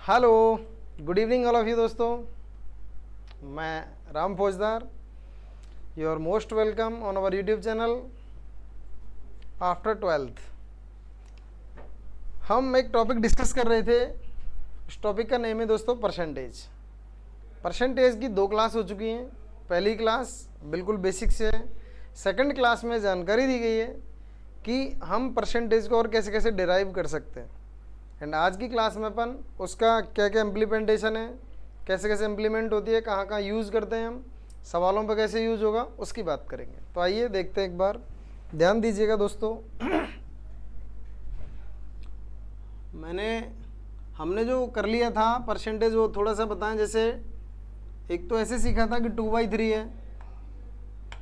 Hello, good evening all of you दोस्तों। मैं Ram Faujdar, you are most welcome on our YouTube channel after 12th। हम एक topic discuss कर रहे थे। इस टॉपिक का नेम है दोस्तों परसेंटेज। परसेंटेज की 2 क्लास हो चुकी हैं। पहली क्लास बिल्कुल बेसिक से है। सेकंड क्लास में जानकारी दी गई है कि हम परसेंटेज को और कैसे कैसे डिराइव कर सकते हैं। एंड आज की क्लास में अपन उसका क्या क्या इम्प्लीमेंटेशन है, कैसे कैसे इम्प्लीमेंट होती है, कहाँ कहाँ यूज़ करते हैं हम, सवालों पर कैसे यूज़ होगा, उसकी बात करेंगे। तो आइए देखते हैं, एक बार ध्यान दीजिएगा दोस्तों। हमने जो कर लिया था परसेंटेज, वो थोड़ा सा बताएं। जैसे एक तो ऐसे सीखा था कि 2/3 है,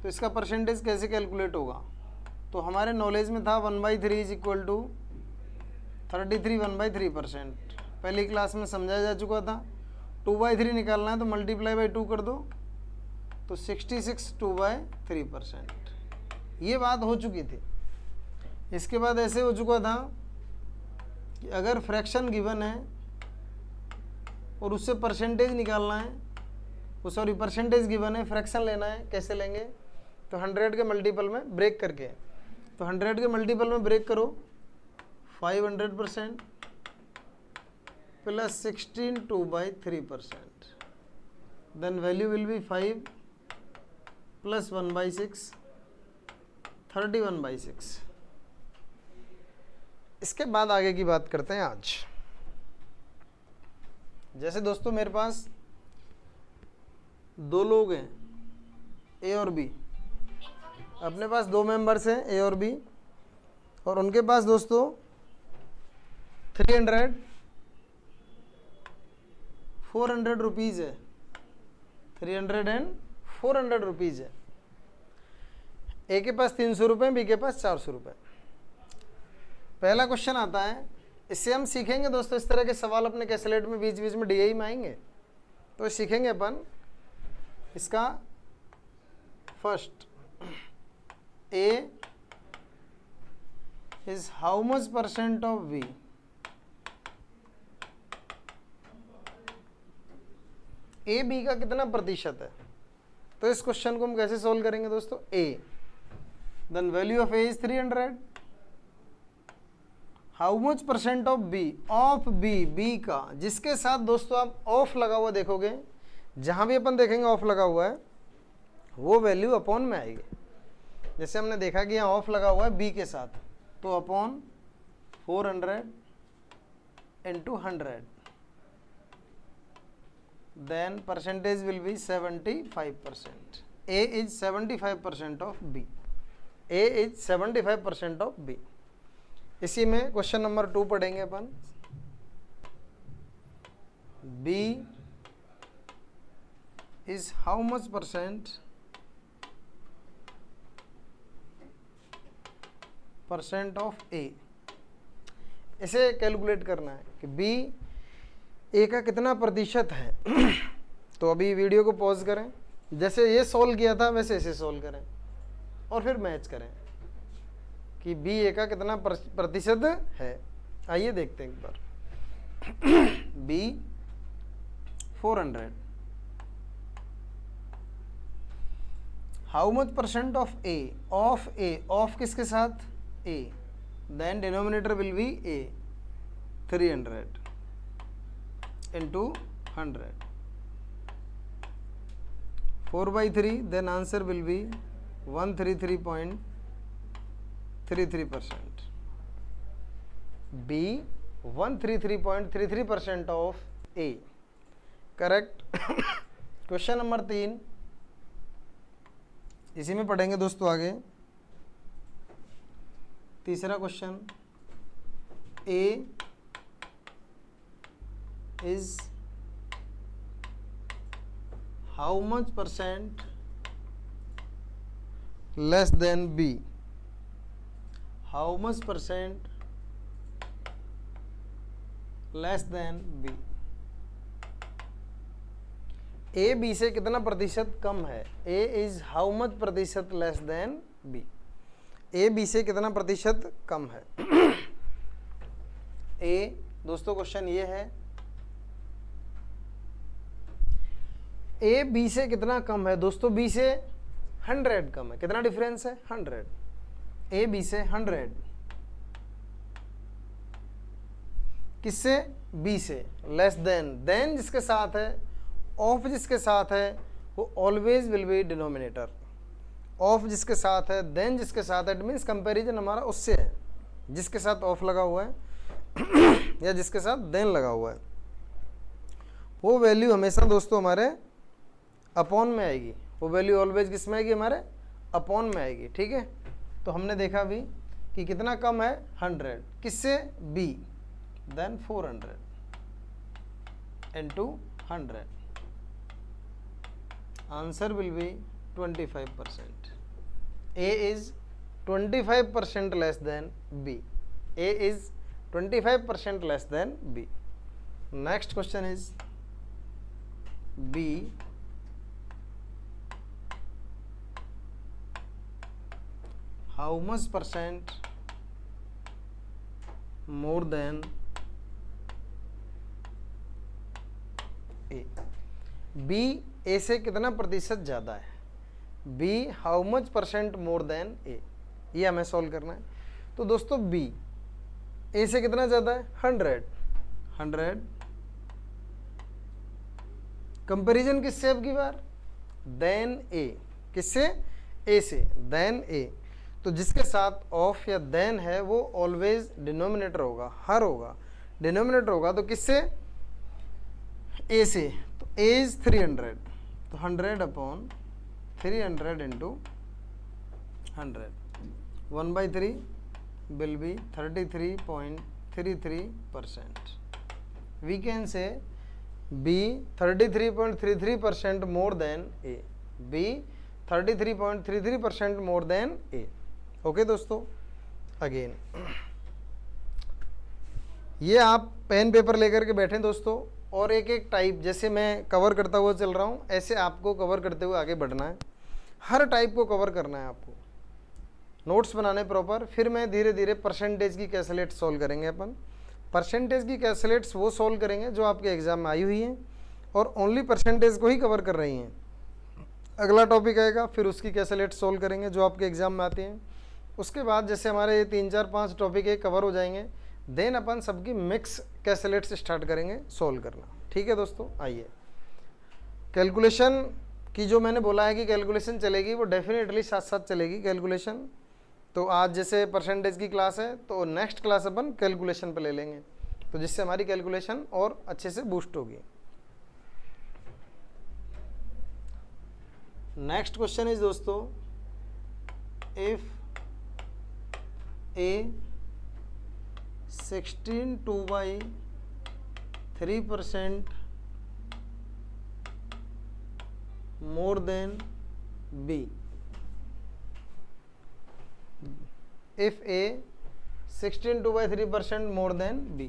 तो इसका परसेंटेज कैसे कैलकुलेट होगा। तो हमारे नॉलेज में था 1/3 इज इक्वल टू 33 1/3%। पहली क्लास में समझाया जा चुका था। 2/3 निकालना है तो मल्टीप्लाई बाई 2 कर दो, तो 66 2/3%। ये बात हो चुकी थी। इसके बाद ऐसे हो चुका था कि अगर फ्रैक्शन गिवन है और उससे परसेंटेज निकालना है, सॉरी परसेंटेज गिवन है, फ्रैक्शन लेना है, कैसे लेंगे, तो 100 के मल्टीपल में ब्रेक करके। तो 100 के मल्टीपल में ब्रेक करो, 500% plus 16 2/3%, then value will be 5 plus 1/6 31/6। इसके बाद आगे की बात करते हैं आज। जैसे दोस्तों मेरे पास 2 लोग हैं, ए और बी। अपने पास 2 मेंबर्स हैं, ए और बी, और उनके पास दोस्तों 300 400 रुपीज़ है। 300 एंड 400 रुपीज़ है। ए के पास 300 रुपये, बी के पास 400 रुपये। पहला क्वेश्चन आता है, इससे हम सीखेंगे दोस्तों। इस तरह के सवाल अपने कैसलेट में बीच बीच में डीआई में आएंगे, तो सीखेंगे अपन इसका। First, A is how much percent of B. A B का कितना प्रतिशत है। तो इस क्वेश्चन को हम कैसे सोल्व करेंगे दोस्तों। A, then value of A is 300। How much percent of B, of B, B का, जिसके साथ दोस्तों आप ऑफ लगा हुआ देखोगे, जहां भी अपन देखेंगे ऑफ लगा हुआ है, वो वैल्यू अपॉन में आएगी। जैसे हमने देखा कि यहाँ ऑफ लगा हुआ है बी के साथ, तो upon 400 into 100, then percentage will be 75%. A is 75% of B. A is 75% of B. इसी में क्वेश्चन नंबर 2 पढ़ेंगे अपन। B is how much percent of A। इसे कैलकुलेट करना है कि B ए का कितना प्रतिशत है। तो अभी वीडियो को पॉज करें, जैसे ये सोल्व किया था वैसे इसे सोल्व करें और फिर मैच करें कि बी ए का कितना प्रतिशत है। आइए देखते हैं एक बार। B 400, how much percent of A, of A, of किसके साथ, A, then denominator will be A, 300 into 100, 4/3, then answer will be 133.33%. B 133.33% of A, correct। Question number 3 इसी में पढ़ेंगे दोस्तों आगे। तीसरा question, A is how much percent less than B, how much percent less than B। A B से कितना प्रतिशत कम है। A is how much प्रतिशत less than B, A B से कितना प्रतिशत कम है। A दोस्तों क्वेश्चन ये है ए बी से कितना कम है दोस्तों? बी से 100 कम है। कितना डिफरेंस है? 100। ए बी से 100, किससे? बी से। लेस देन जिसके साथ है, ऑफ जिसके साथ है, वो always will be denominator. Of जिसके साथ है, देन जिसके साथ है, इट मीन्स कंपैरिजन हमारा उससे है जिसके साथ ऑफ लगा हुआ है या जिसके साथ देन लगा हुआ है। वो वैल्यू हमेशा दोस्तों हमारे अपॉन में आएगी। वो वैल्यू ऑलवेज किस में आएगी? हमारे अपॉन में आएगी। ठीक है, तो हमने देखा अभी कि कितना कम है? 100। किससे? बी। Then 400 into 100, answer will be 25%. A is 25% less than B. A is 25% less than B. Next question is B. How much percent more than A? B A से कितना प्रतिशत ज़्यादा है? B how much percent more than A, ये हमें solve करना है। तो दोस्तों B A से कितना ज़्यादा है? 100। कंपैरिजन किससे अब की बार? Than A। किससे? A से। Than A। तो जिसके साथ ऑफ या देन है वो ऑलवेज डिनोमिनेटर होगा, हर होगा, डिनोमिनेटर होगा। तो किससे? A से। तो A इज 300, तो 100 upon 300 into 100, 1/3 will be 33.33%. We can say B 33.33% more than A. B 33.33% more than A. Okay दोस्तों, अगेन ये आप पेन पेपर लेकर के बैठे दोस्तों, और एक एक टाइप जैसे मैं कवर करता हुआ चल रहा हूँ ऐसे आपको कवर करते हुए आगे बढ़ना है। हर टाइप को कवर करना है आपको, नोट्स बनाने प्रॉपर। फिर मैं धीरे धीरे परसेंटेज की कैलकुलेट सॉल्व करेंगे अपन। परसेंटेज की कैलकुलेट्स वो सॉल्व करेंगे जो आपके एग्जाम में आई हुई हैं और ओनली परसेंटेज को ही कवर कर रही हैं। अगला टॉपिक आएगा, फिर उसकी कैलकुलेट सॉल्व करेंगे जो आपके एग्जाम में आते हैं। उसके बाद जैसे हमारे ये 3 4 5 टॉपिक एक कवर हो जाएंगे, देन अपन सबकी मिक्स कैलकुलेट्स स्टार्ट करेंगे सॉल्व करना। ठीक है दोस्तों, आइए कैलकुलेशन की जो मैंने बोला है कि कैलकुलेशन चलेगी वो डेफिनेटली साथ साथ चलेगी कैलकुलेशन। तो आज जैसे परसेंटेज की क्लास है तो नेक्स्ट क्लास अपन कैलकुलेशन पे ले लेंगे, तो जिससे हमारी कैलकुलेशन और अच्छे से बूस्ट होगी। नेक्स्ट क्वेश्चन इज दोस्तों, if A 16/3% more than B. If A 16/3% more than B.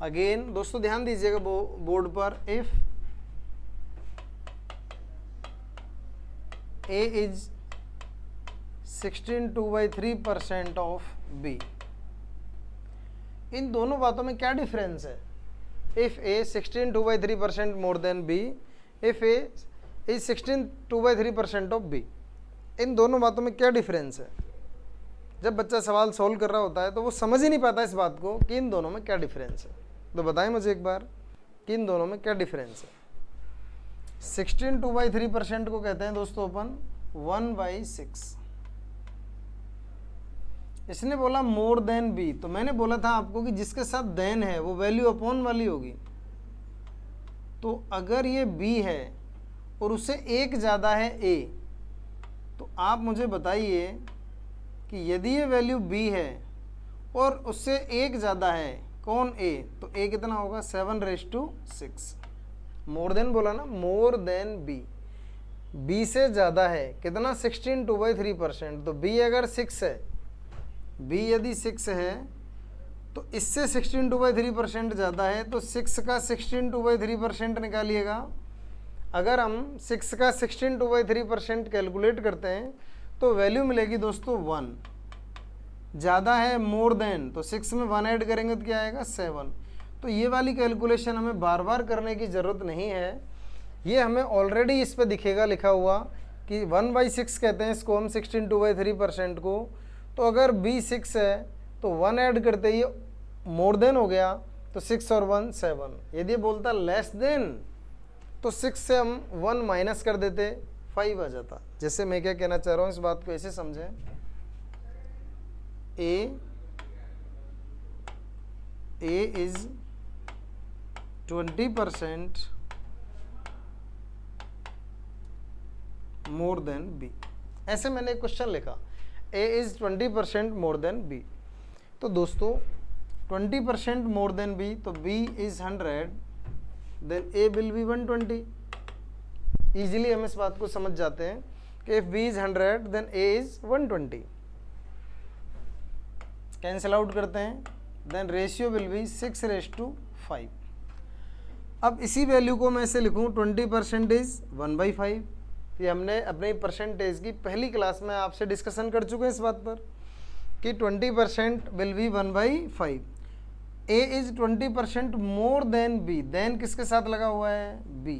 Again दोस्तों ध्यान दीजिएगा बोर्ड पर, if A is 16/3% of B. इन दोनों बातों में क्या डिफरेंस है? If A 16/3% more than B, if A is 16/3% of B, इन दोनों बातों में क्या डिफरेंस है? जब बच्चा सवाल सॉल्व कर रहा होता है तो वो समझ ही नहीं पाता इस बात को कि इन दोनों में क्या डिफरेंस है। तो बताएं मुझे एक बार कि इन दोनों में क्या डिफरेंस है। 16/3% को कहते हैं दोस्तों अपन 1/6। इसने बोला मोर देन बी, तो मैंने बोला था आपको कि जिसके साथ देन है वो वैल्यू अपॉन वाली होगी। तो अगर ये बी है और उससे एक ज़्यादा है ए, तो आप मुझे बताइए कि यदि ये वैल्यू बी है और उससे एक ज़्यादा है कौन? ए, तो ए कितना होगा? 7/6। मोर देन बोला ना, मोर देन बी। बी से ज़्यादा है कितना? 16/3%। तो बी अगर 6 है, बी यदि 6 है तो इससे 16/3% ज़्यादा है, तो 6 का 16/3% निकालिएगा। अगर हम 6 का 16/3% कैलकुलेट करते हैं तो वैल्यू मिलेगी दोस्तों 1। ज़्यादा है मोर देन, तो 6 में 1 ऐड करेंगे तो क्या आएगा? 7। तो ये वाली कैलकुलेशन हमें बार बार करने की ज़रूरत नहीं है, ये हमें ऑलरेडी इस पे दिखेगा लिखा हुआ कि 1/6 कहते हैं इसको हम 16/2/3% को। तो अगर b 6 है तो 1 ऐड करते ही मोर देन हो गया, तो 6 और 1 7। यदि बोलता लेस देन तो 6 से हम 1 माइनस कर देते, 5 आ जाता। जैसे मैं क्या कहना चाह रहा हूँ, इस बात को ऐसे समझें, a is 20% more than b। ऐसे मैंने एक क्वेश्चन लिखा, a is 20% more than b। तो दोस्तों 20% मोर देन b, तो b is 100, then a will be 120। Easily हम इस बात को समझ जाते हैं कि if b is 100 then a is 120। Cancel out करते हैं, देन रेशियो विल बी 6:5। अब इसी वैल्यू को मैं ऐसे लिखूं, 20% इज 1/5। ये हमने अपने परसेंटेज की पहली क्लास में आपसे डिस्कशन कर चुके हैं इस बात पर कि 20% will be 1/5। a is 20% more than b, then किसके साथ लगा हुआ है, b,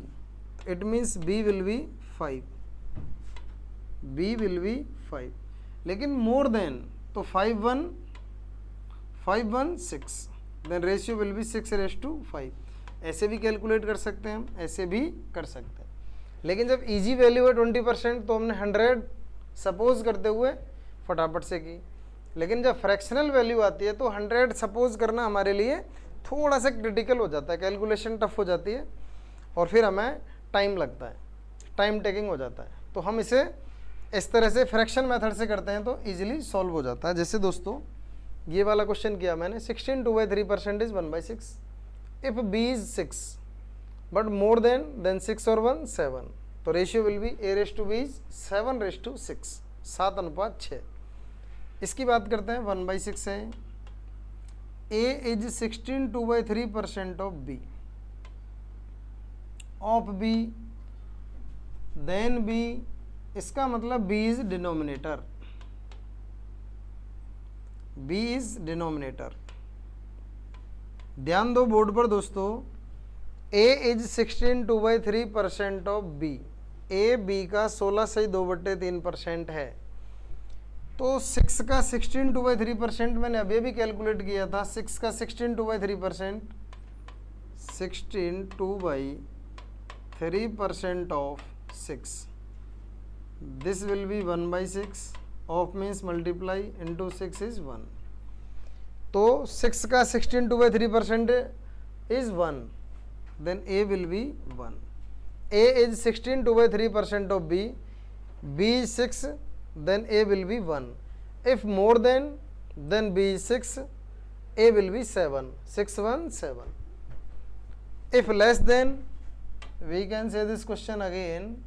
it means b will be 5, b will be 5। लेकिन मोर देन तो 5 1 6, देन रेशियो विल बी 6:5। ऐसे भी कैलकुलेट कर सकते हैं हम, ऐसे भी कर सकते हैं। लेकिन जब इजी वैल्यू है 20% तो हमने 100 सपोज करते हुए फटाफट से की। लेकिन जब फ्रैक्शनल वैल्यू आती है तो 100 सपोज करना हमारे लिए थोड़ा सा क्रिटिकल हो जाता है, कैलकुलेशन टफ हो जाती है और फिर हमें टाइम लगता है, टाइम टेकिंग हो जाता है। तो हम इसे इस तरह से फ्रैक्शन मेथड से करते हैं तो ईजिली सॉल्व हो जाता है। जैसे दोस्तों ये वाला क्वेश्चन किया मैंने, 16/2/3% is 1/6। If b is 6 but more than 6 और 1 7, तो ratio will be a/b is 7:6, 7:6। इसकी बात करते हैं, 1/6 है, a is 16/2/3% of b, then b, इसका मतलब b is denominator, b is denominator. ध्यान दो बोर्ड पर दोस्तों, a is 16/2/3% of b, a b का 16/2/3% है। तो 6 का 16/2/3% मैंने अभी भी कैलकुलेट किया था, 6 का 16/2/3%, 16/2/3% of 6, this will be 1/6, of means multiply into 6 is 1। तो 6 का 16/2/3% is 1, then a will be 1. a is 16/2/3% of b, b is 6, then a will be 1. if more than, then b is 6, a will be 7, 6 1 7. if less than, we can say this question again,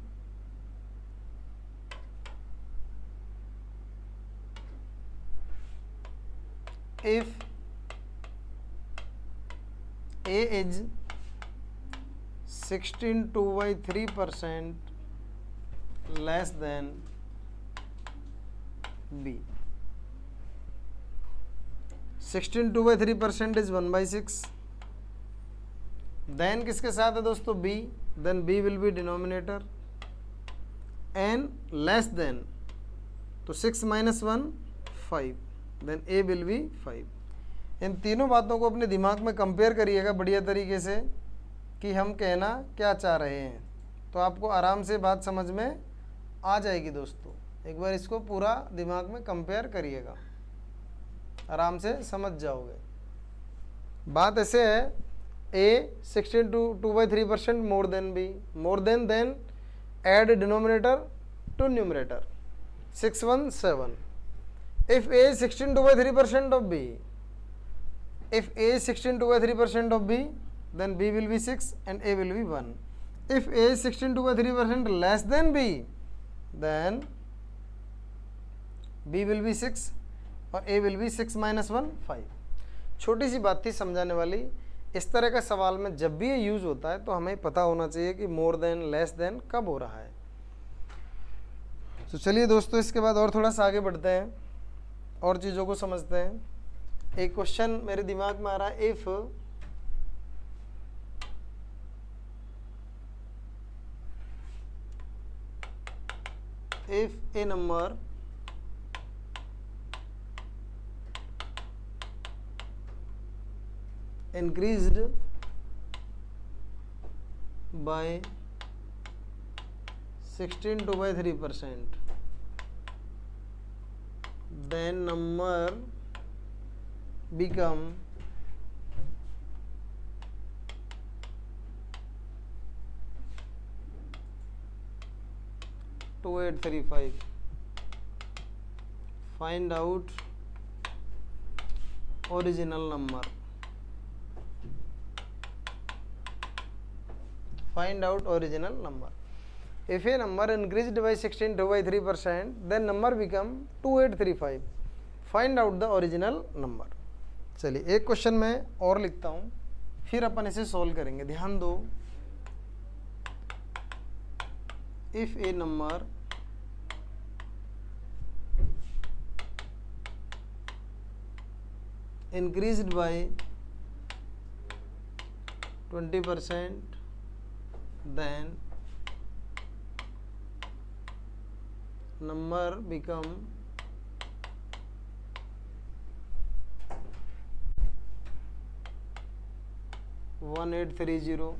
if a is 16/2/3% less than b, 16/2/3% is 1/6, then किसके साथ है दोस्तों, b, then b will be denominator, and less than, तो 6 - 1 5, then a will be 5। इन तीनों बातों को अपने दिमाग में कंपेयर करिएगा बढ़िया तरीके से कि हम कहना क्या चाह रहे हैं, तो आपको आराम से बात समझ में आ जाएगी दोस्तों। एक बार इसको पूरा दिमाग में कंपेयर करिएगा, आराम से समझ जाओगे। बात ऐसे है, a 16/2/3% more than b, more than add denominator to numerator, 6 1 7। if a is 16/2/3% of b, if a is 16/2/3% of b, then b will be 6 and a will be 1. if a is 16/2/3% less than b, then b will be 6 और a will be 6 - 1 5। छोटी सी बात थी समझाने वाली। इस तरह का सवाल में जब भी ये यूज़ होता है तो हमें पता होना चाहिए कि मोर देन लेस देन कब हो रहा है। तो चलिए दोस्तों, इसके बाद और थोड़ा सा आगे बढ़ते हैं और चीज़ों को समझते हैं। एक क्वेश्चन मेरे दिमाग में आ रहा है, if if a number increased by 16/3%, then number become 2835. Find out original number. Find out original number. If a number increased by 16/3%, then number become 2835. Find out the original number. चलिए एक question मैं और लिखता हूँ, फिर अपन इसे solve करेंगे. ध्यान दो. If a number increased by 20%, then number become 1830.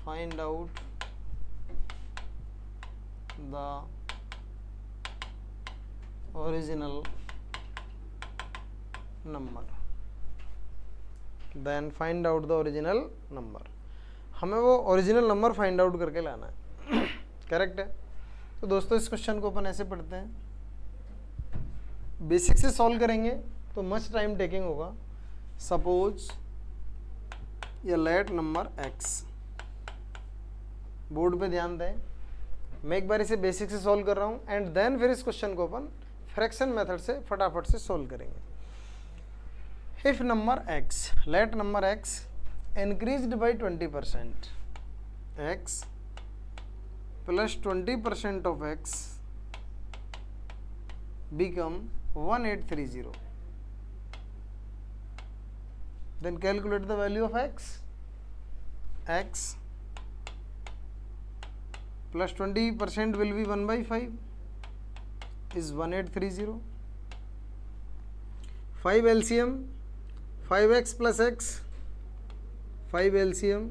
Find out the original number. Then find out the original number. हमें वो ओरिजिनल नंबर फाइंड आउट करके लाना है. करेक्ट है. तो दोस्तों इस क्वेश्चन को अपन ऐसे पढ़ते हैं, बेसिक से सॉल्व करेंगे तो मच टाइम टेकिंग होगा. सपोज या लेट नंबर x, बोर्ड पे ध्यान दें. मैं एक बार इसे बेसिक से सॉल्व कर रहा हूँ एंड देन फिर इस क्वेश्चन को अपन फ्रैक्शन मेथड से फटाफट से सॉल्व करेंगे. If number x, let number x increased by 20%, x plus 20% of x become 1830. Then calculate the value of x. x plus 20% will be 1/5 is 1830. 5 LCM, 5x plus x, 5 LCM.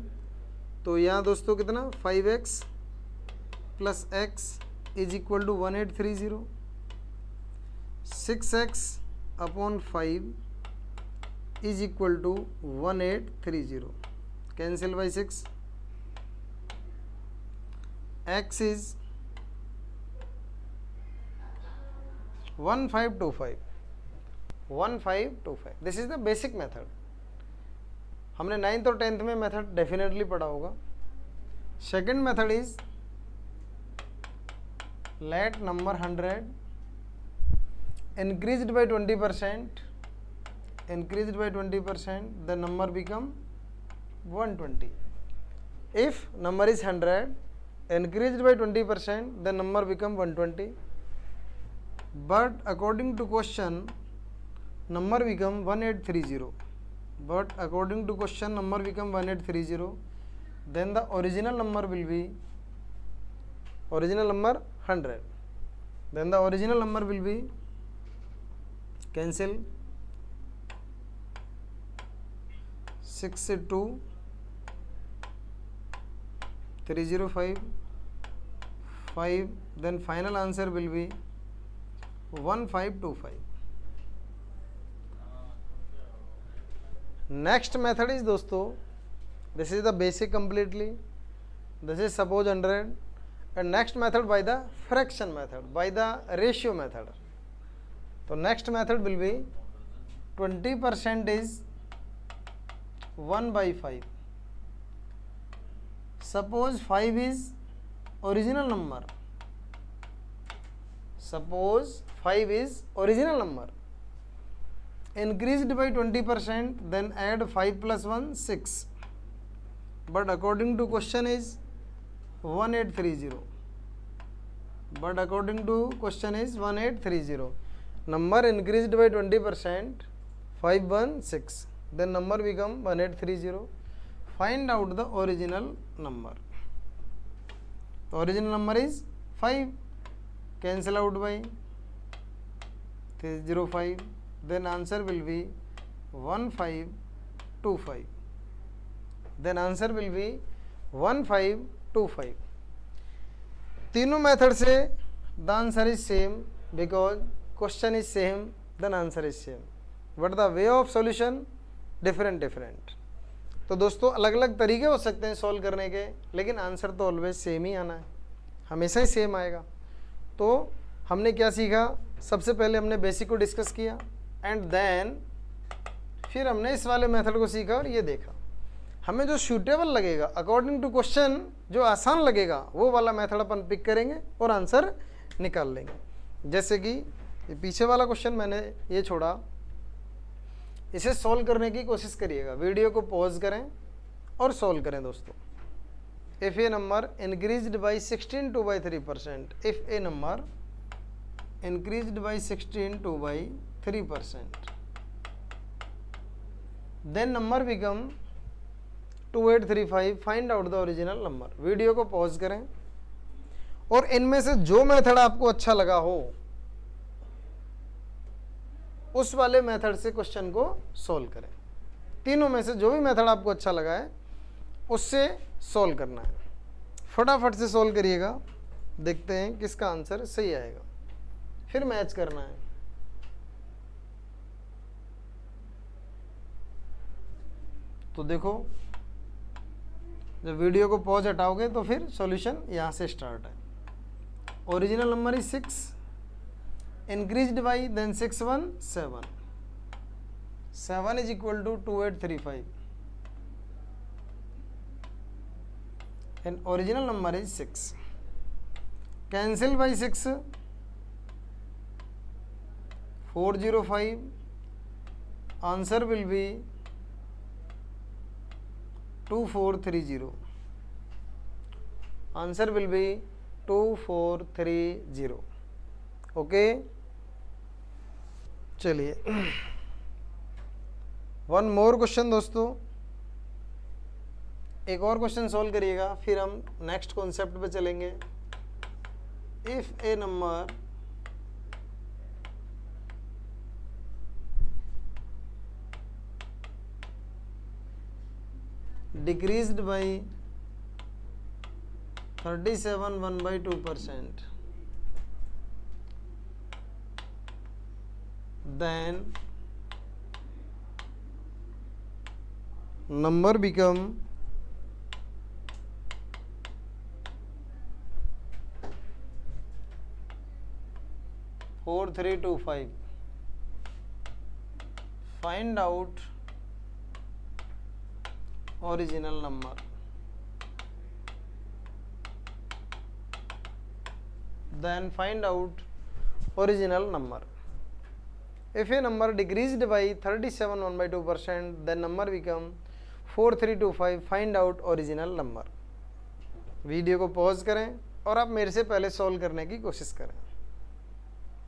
तो यहाँ दोस्तों कितना 5x plus x is equal to 1830. 6x upon 5 is equal to 1830. Cancel by 6. X is 1525. 1525. This is the basic method. हमने 9th और 10th में method definitely पढ़ा होगा. Second method is let number 100 increased by 20%, the number become 120. If number is 100 increased by 20%, the number become 120. But according to question, number become 1830. But according to question, number become 1830. Then the original number will be original number 100. Then the original number will be cancel 62 305 5. Then final answer will be 1525. Next method is दोस्तों, this is the basic completely. This is suppose 100. And next method by the fraction method, by the ratio method. So next method will be 20% is 1/5. Suppose 5 is original number. Suppose 5 is original number. Increased by 20%, then add 5 plus 1, 6. But according to question is 1830. But according to question is 1830. Number increased by 20%, 5, 1, 6. Then number become 1830. Find out the original number. तो original number is 5, cancel out by 305, then answer will be 1525, then answer will be 1525. तीनों method से the answer is same because question is same, then answer is same, but the way of solution different. तो दोस्तों अलग अलग तरीके हो सकते हैं सॉल्व करने के, लेकिन आंसर तो ऑलवेज सेम ही आना है, हमेशा ही सेम आएगा. तो हमने क्या सीखा, सबसे पहले हमने बेसिक को डिस्कस किया एंड देन फिर हमने इस वाले मेथड को सीखा और ये देखा हमें जो सूटेबल लगेगा अकॉर्डिंग टू क्वेश्चन, जो आसान लगेगा वो वाला मेथड अपन पिक करेंगे और आंसर निकाल लेंगे. जैसे कि ये पीछे वाला क्वेश्चन मैंने ये छोड़ा, इसे सॉल्व करने की कोशिश करिएगा, वीडियो को पॉज करें और सॉल्व करें दोस्तों. If a number increased by 16 2 by 3%, if a number increased by 16 2 by 3%, then number become 2835, find out the original number. Video को पॉज करें और इनमें से जो मेथड आपको अच्छा लगा हो उस वाले मेथड से क्वेश्चन को सॉल्व करें. तीनों में से जो भी मेथड आपको अच्छा लगा है उससे सॉल्व करना है. फटाफट से सॉल्व करिएगा, देखते हैं किसका आंसर सही आएगा, फिर मैच करना है. तो देखो जब वीडियो को पॉज हटाओगे तो फिर सॉल्यूशन यहाँ से स्टार्ट है. Original number is 6, increased by then 6 1 7, 7 is equal to 2835 and original number is 6, cancel by 6 405, answer will be 2430, answer will be 2430. Okay चलिए वन मोर क्वेश्चन दोस्तों, एक और क्वेश्चन सॉल्व करिएगा फिर हम नेक्स्ट कॉन्सेप्ट पे चलेंगे. If A number decreased by 37 1/2%, then number become 4325. Find out original number. Then find out original number. If a number decreased by 37 1/2%, then number become 4325. Find out original number. Video को pause करें और आप मेरे से पहले solve करने की कोशिश करें.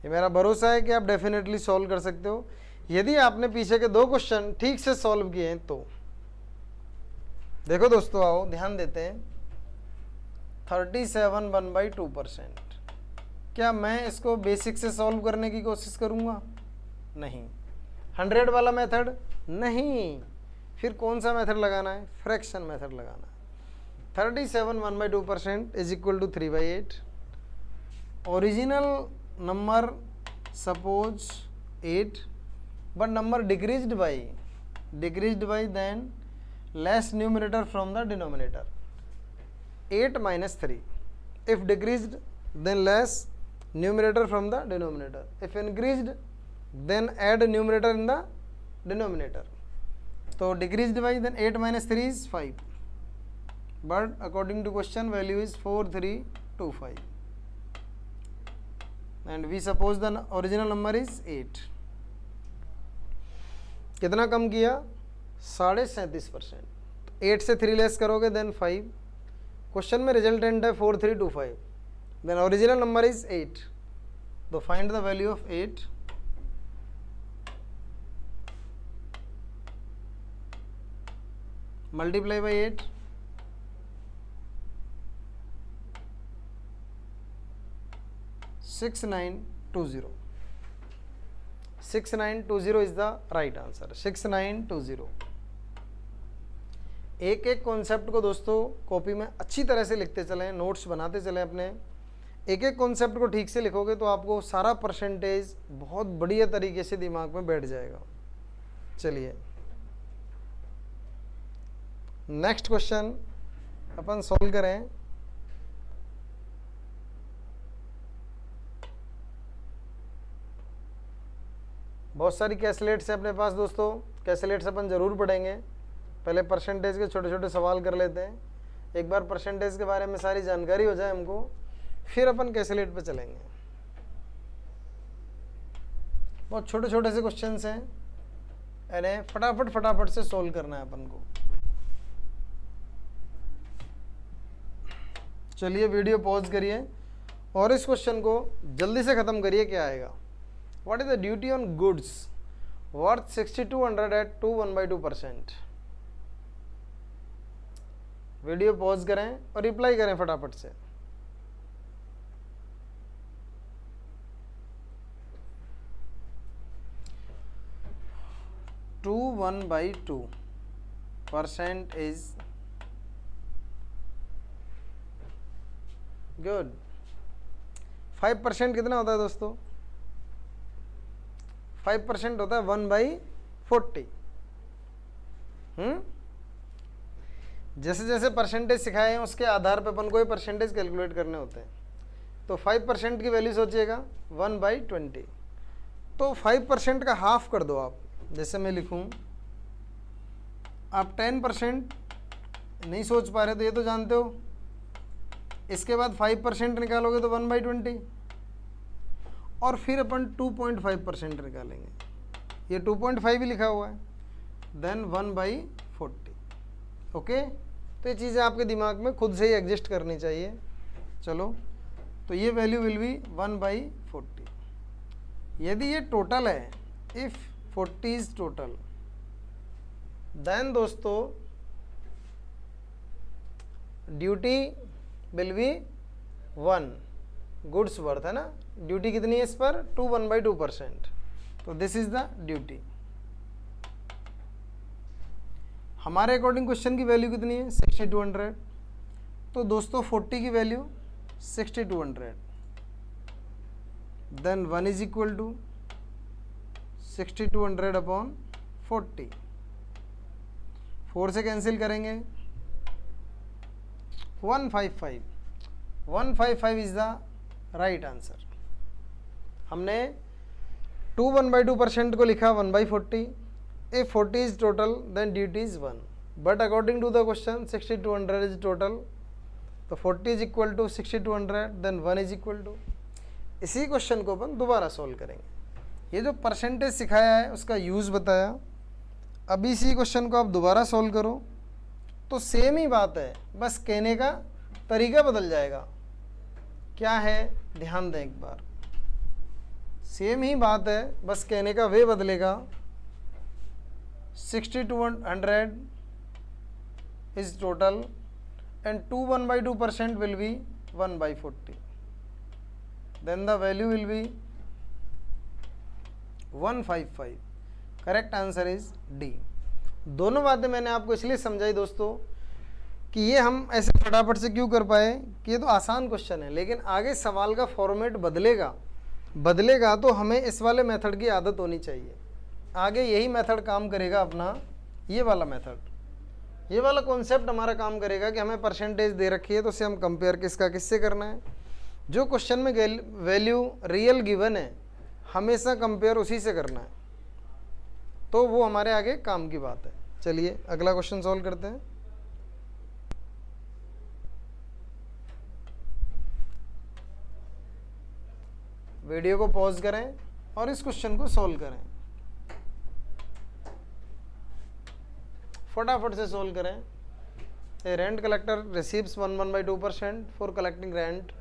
ये मेरा भरोसा है कि आप डेफिनेटली सॉल्व कर सकते हो यदि आपने पीछे के दो क्वेश्चन ठीक से सॉल्व किए हैं तो. देखो दोस्तों आओ ध्यान देते हैं. 37 1/2%, क्या मैं इसको बेसिक से सॉल्व करने की कोशिश करूंगा? नहीं. 100 वाला मेथड? नहीं. फिर कौन सा मेथड लगाना है? फ्रैक्शन मेथड लगाना है. 37 1/2% is equal to 3/8. Original number suppose 8, but number decreased by then less numerator from the denominator. 8 minus 3. If decreased, then less numerator from the denominator. If increased, then add numerator in the denominator. So decreased by then 8 minus 3 is 5. But according to question value is 4325. And we suppose the original number is 8. कितना कम किया? 37%. 8 से 3 less करोगे then 5. Question में resultant है 4325. Then original number is 8. तो find the value of 8. Multiply by 8. 6920 6920 is the right answer. 6920। एक एक concept को दोस्तों कॉपी में अच्छी तरह से लिखते चलें, नोट्स बनाते चलें अपने। एक एक कॉन्सेप्ट को ठीक से लिखोगे तो आपको सारा परसेंटेज बहुत बढ़िया तरीके से दिमाग में बैठ जाएगा। चलिए नेक्स्ट क्वेश्चन अपन सॉल्व करें। बहुत सारी कैलकुलेट्स है अपने पास दोस्तों, कैलकुलेट्स अपन ज़रूर पढ़ेंगे। पहले परसेंटेज के छोटे छोटे सवाल कर लेते हैं, एक बार परसेंटेज के बारे में सारी जानकारी हो जाए हमको, फिर अपन कैलकुलेट पे चलेंगे। बहुत छोटे छोटे से क्वेश्चंस हैं, इन्हें फटाफट से सॉल्व करना है अपन को। चलिए वीडियो पॉज करिए और इस क्वेश्चन को जल्दी से ख़त्म करिए। क्या आएगा? What is the duty on goods worth 6200 at 1/2%? Video pause करें और रिप्लाई करें फटाफट से। To 1/2% is good. 5% कितना होता है दोस्तों? 5% होता है 1/40। जैसे जैसे परसेंटेज सिखाए हैं उसके आधार पर अपन को ये परसेंटेज कैलकुलेट करने होते हैं। तो 5% की वैल्यू सोचिएगा 1/20। तो 5% का हाफ कर दो आप। जैसे मैं लिखूं, आप 10% नहीं सोच पा रहे तो ये तो जानते हो, इसके बाद 5% निकालोगे तो 1/20 और फिर अपन 2.5% निकालेंगे। ये 2.5 ही लिखा हुआ है, देन 1/40। ओके, तो ये चीज़ें आपके दिमाग में खुद से ही एग्जिस्ट करनी चाहिए। चलो, तो ये वैल्यू विल बी 1/40। यदि ये टोटल है, इफ 40 इज टोटल, देन दोस्तों duty will be 1 goods worth, है ना। ड्यूटी कितनी है इस पर? 1/2%। तो दिस इज द ड्यूटी। हमारे अकॉर्डिंग क्वेश्चन की वैल्यू कितनी है? 6200। तो दोस्तों 40 की value 6200, then 1 is equal to 6200 upon 40। 4 से कैंसिल करेंगे, 155। 155 इज द राइट आंसर। हमने 1/2% को लिखा 1/40। If 40 is total, then duty is 1. But according to the question, 6200 is total. तो 40 is equal to 6200, then 1 is equal to। इसी question को अपन दोबारा solve करेंगे। ये जो परसेंटेज सिखाया है उसका यूज़ बताया। अभी इसी क्वेश्चन को आप दोबारा सॉल्व करो तो सेम ही बात है, बस कहने का तरीका बदल जाएगा। क्या है? ध्यान दें एक बार। सेम ही बात है, बस कहने का वे बदलेगा। 6200 is total and 1/2% will be 1/40. Then the value will be 155. Correct answer is D. दोनों बातें मैंने आपको इसलिए समझाई दोस्तों कि ये हम ऐसे फटाफट से क्यों कर पाए कि ये तो आसान क्वेश्चन है, लेकिन आगे सवाल का फॉर्मेट बदलेगा तो हमें इस वाले मेथड की आदत होनी चाहिए। आगे यही मेथड काम करेगा अपना, ये वाला मेथड, ये वाला कॉन्सेप्ट हमारा काम करेगा कि हमें परसेंटेज दे रखी है तो उसे हम कंपेयर किसका किससे करना है। जो क्वेश्चन में वैल्यू रियल गिवन है हमेशा कंपेयर उसी से करना है, तो वो हमारे आगे काम की बात है। चलिए अगला क्वेश्चन सॉल्व करते हैं। वीडियो को पॉज करें और इस क्वेश्चन को सॉल्व करें, फटाफट से सोल्व करें। A rent collector receives 1/2% for collecting rent.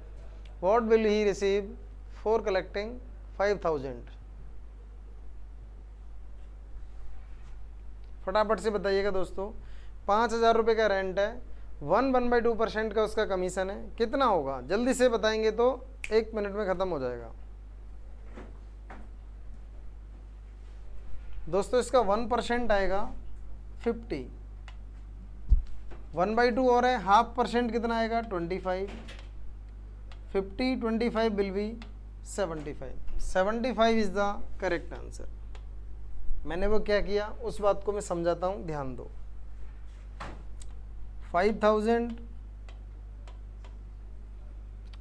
What will he receive for collecting 5000? फटाफट से बताइएगा दोस्तों। 5000 रुपये का रेंट है 1/2% का उसका कमीशन है, कितना होगा जल्दी से बताएंगे तो 1 मिनट में ख़त्म हो जाएगा। दोस्तों इसका 1% आएगा 50, 1/2 और है, 0.5% कितना आएगा 25, 50 25 will be 75 is the correct answer. मैंने वो क्या किया उस बात को मैं समझाता हूँ, ध्यान दो। 5000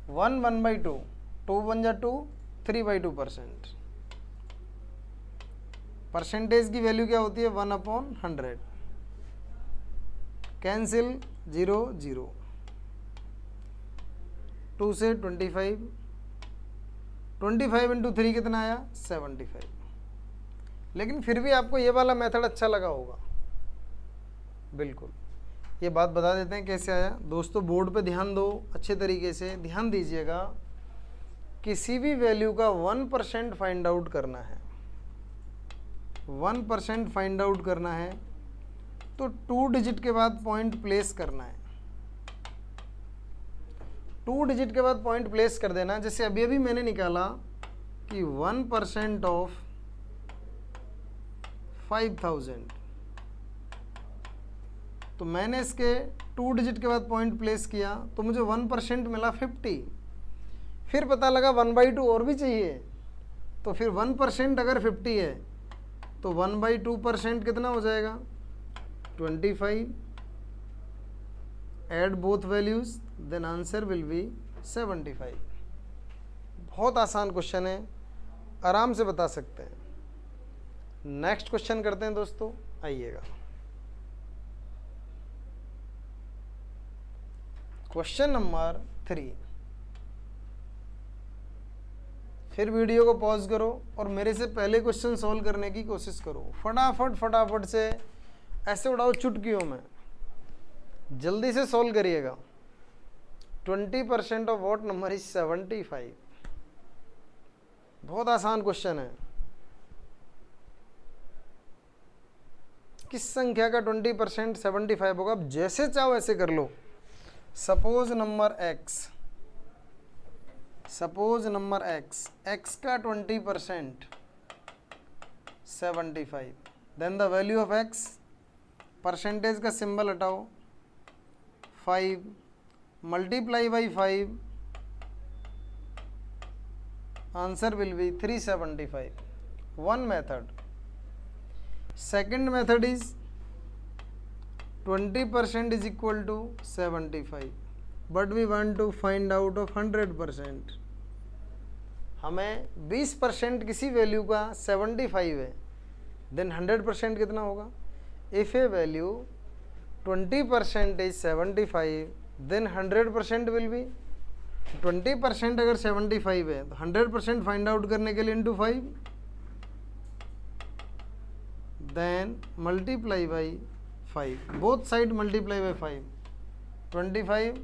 1/2, 2 1 जा 2, 3/2%। परसेंटेज की वैल्यू क्या होती है 1/100। कैंसिल 0 0, 2 से 25, 25 इंटू 3 कितना आया 75। लेकिन फिर भी आपको ये वाला मेथड अच्छा लगा होगा, बिल्कुल। ये बात बता देते हैं कैसे आया। दोस्तों बोर्ड पे ध्यान दो, अच्छे तरीके से ध्यान दीजिएगा। किसी भी वैल्यू का 1% फाइंड आउट करना है, 1% फाइंड आउट करना है तो 2 डिजिट के बाद पॉइंट प्लेस करना है। 2 डिजिट के बाद पॉइंट प्लेस कर देना। जैसे अभी अभी मैंने निकाला कि 1% ऑफ 5000, तो मैंने इसके 2 डिजिट के बाद पॉइंट प्लेस किया तो मुझे 1% मिला 50। फिर पता लगा 1/2 और भी चाहिए, तो फिर 1% अगर 50 है तो 1/2% कितना हो जाएगा 25। Add both values then answer will be 75। बहुत आसान क्वेश्चन है, आराम से बता सकते हैं। नेक्स्ट क्वेश्चन करते हैं दोस्तों, आइएगा। Question number 3। फिर वीडियो को पॉज करो और मेरे से पहले क्वेश्चन सॉल्व करने की कोशिश करो। फटाफट से ऐसे उड़ाओ चुटकियों में, जल्दी से सॉल्व करिएगा। 20% ऑफ व्हाट नंबर इज 75। बहुत आसान क्वेश्चन है। किस संख्या का 20% 75 होगा? अब जैसे चाहो ऐसे कर लो। सपोज नंबर x, x का 20% 75, then the value of x, percentage का सिंबल हटाओ, 5 multiply by 5, answer will be 375। One method. Second method is 20% is equal to 75, but we want to find out of 100%. हमें 20% किसी value का 75 है, then 100% कितना होगा? If a value 20% is 75, then 100% will be 20% अगर 75 है तो 100% फाइंड आउट करने के लिए into 5, then multiply by 5, both side multiply by 5, 25,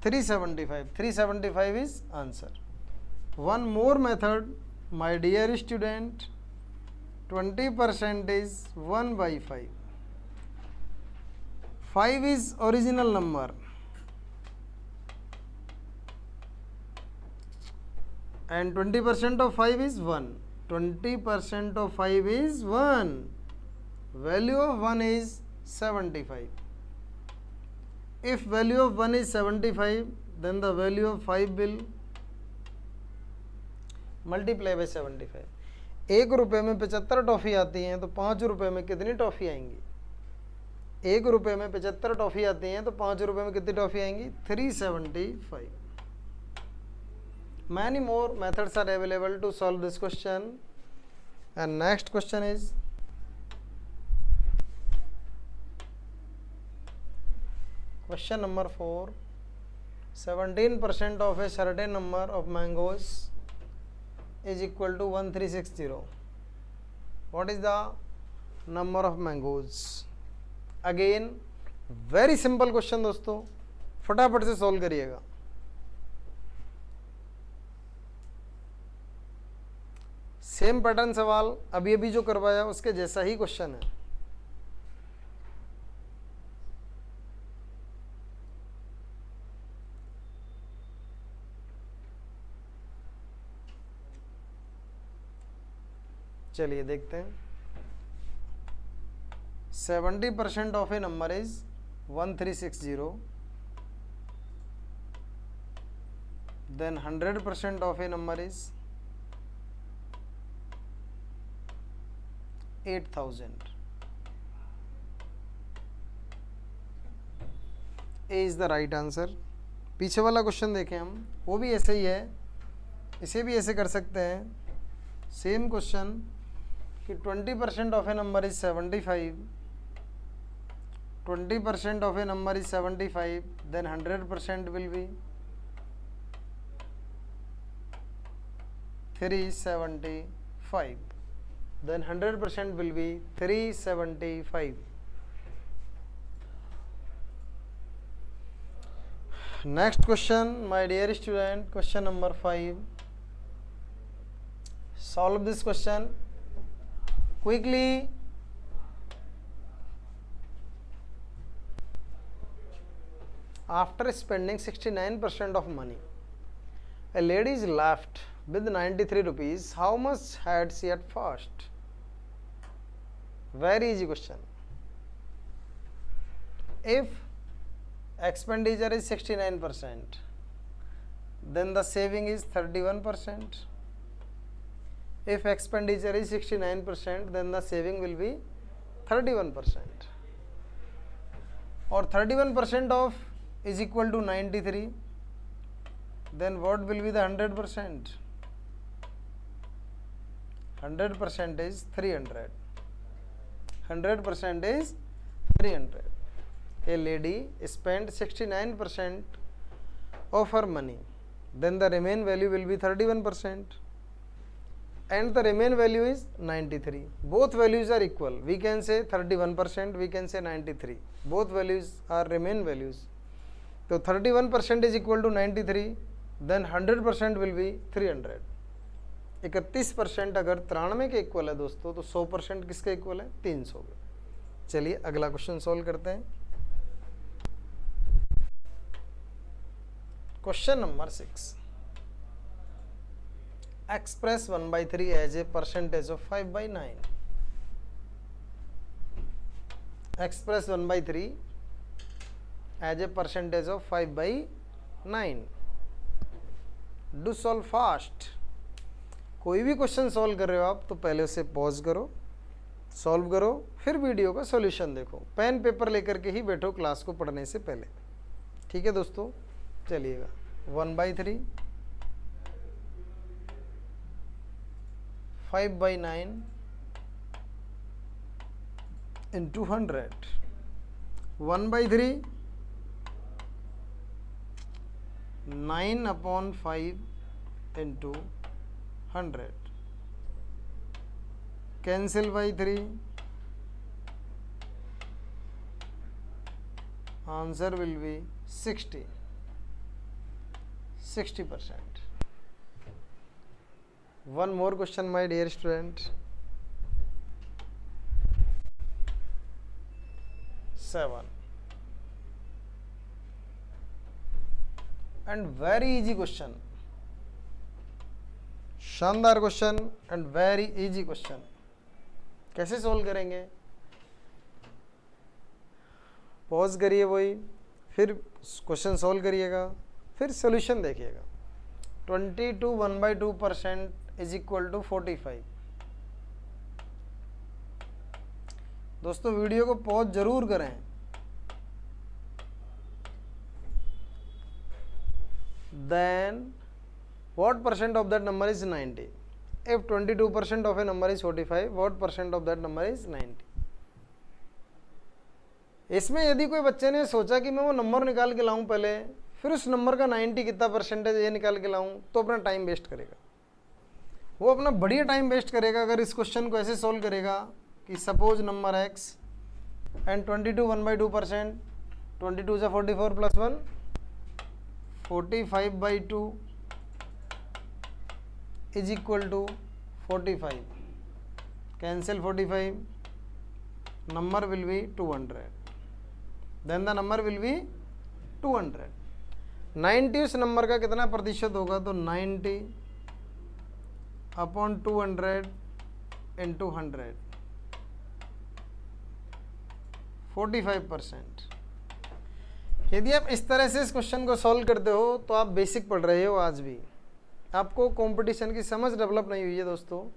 375, 375 is answer. One more method, my dear student, 20% is 1/5. 5 is original number and 20% of 5 is 1. 20% of 5 is 1. Value of 1 is 75. If value of 1 is 75, then the value of 5 will multiply by 75. 1 रुपये में 75 toffee आती हैं तो 5 रुपये में कितनी toffee आएंगी? 1 रुपये में 75 टॉफ़ी आती हैं तो 5 रुपये में कितनी टॉफ़ी आएंगी? 375. Many more methods are available to solve this question. And next question is question number 4. 17% of a certain number of mangoes is equal to 1360. What is the number of mangoes? Again very simple question दोस्तों, फटाफट से solve करिएगा। Same pattern सवाल अभी अभी जो करवाया उसके जैसा ही क्वेश्चन है। चलिए देखते हैं। 70% of a number is 1360, then 100% of a number is 8000. A is the right answer. पीछे वाला क्वेश्चन देखें हम, वो भी ऐसे ही है, इसे भी ऐसे कर सकते हैं, सेम क्वेश्चन कि 20% of a number is 75, 20% of a number is 75, then 100% will be 375, then 100% will be 375. Next question, my dear student, question number 5. Solve this question quickly. After spending 69% of money, a lady is left with 93 rupees. How much had she at first? Very easy question. If expenditure is 69%, then the saving is 31%. If expenditure is 69%, then the saving will be 31%. Or 31% of is equal to 93. Then what will be the 100%? 100% is 300. 100% is 300. A lady spent 69% of her money. Then the remaining value will be 31%. And the remaining value is 93. Both values are equal. We can say 31%, we can say 93. Both values are remaining values. So 31% is equal to 93. Then 100% will be 300. 31% अगर 93 के equal है दोस्तों, तो 100% किसके equal है? 300 के। चलिए अगला क्वेश्चन सॉल्व करते हैं। Question number 6, express 1/3 as a percentage of 5/9। Express 1/3 as a percentage of 5/9। Do solve fast. कोई भी क्वेश्चन सॉल्व कर रहे हो आप तो पहले उसे पॉज करो, सॉल्व करो, फिर वीडियो का सॉल्यूशन देखो। पेन पेपर लेकर के ही बैठो क्लास को पढ़ने से पहले, ठीक है दोस्तों। चलिएगा 1/3 5/9 into 100। 1/3 9/5 into 100। Cancel by 3, answer will B 60%। One more question, my dear student. 7 and very easy question, शानदार question and very easy question. कैसे सोल्व करेंगे? पॉज करिए वही, फिर क्वेश्चन सोल्व करिएगा, फिर सॉल्यूशन देखिएगा। 22 1/2% इज इक्वल टू 45। दोस्तों वीडियो को पॉज जरूर करें। Then what percent of that number is 90? If 22% of a number is 45, what percent of that number is 90? इसमें यदि कोई बच्चे ने सोचा कि मैं वो नंबर निकाल के लाऊं पहले, फिर उस नंबर का 90 कितना परसेंटेज ये निकाल के लाऊं, तो अपना टाइम वेस्ट करेगा। वो अपना बढ़िया टाइम वेस्ट करेगा अगर इस क्वेश्चन को ऐसे सोल्व करेगा कि सपोज नंबर x एंड 22 1/2%, 22 से 44 + 1 45/2 is equal to 45। cancel 45, number will be 200। then the number will be 200। 90 उस नंबर का कितना प्रतिशत होगा? तो 90/200 इंटू 100 45%। यदि आप इस तरह से इस क्वेश्चन को सॉल्व करते हो तो आप बेसिक पढ़ रहे हो, आज भी आपको कंपटीशन की समझ डेवलप नहीं हुई है दोस्तों।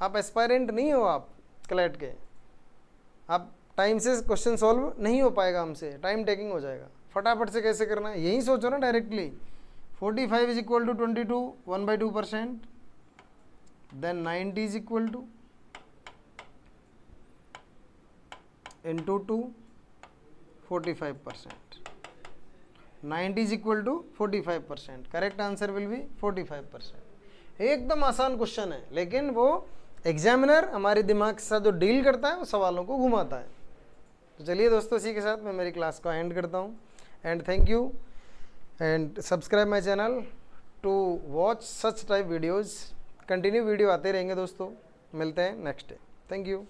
आप एस्पायरेंट नहीं हो, आप क्लैट के, आप टाइम से क्वेश्चन सॉल्व नहीं हो पाएगा हमसे, टाइम टेकिंग हो जाएगा। फटाफट से कैसे करना है यही सोचो ना डायरेक्टली। 45 इज इक्वल टू 22 1/2%, देन 90 is equal to into 2 45%, 90 is equal to 45%, correct answer will be 45%। एकदम आसान क्वेश्चन है, लेकिन वो एग्जामिनर हमारे दिमाग के साथ जो डील करता है वो सवालों को घुमाता है। तो चलिए दोस्तों, इसी के साथ मैं मेरी क्लास को एंड करता हूँ, and thank you, and subscribe my channel to watch such type videos. Continue video आते रहेंगे दोस्तों, मिलते हैं नेक्स्ट डे, थैंक यू।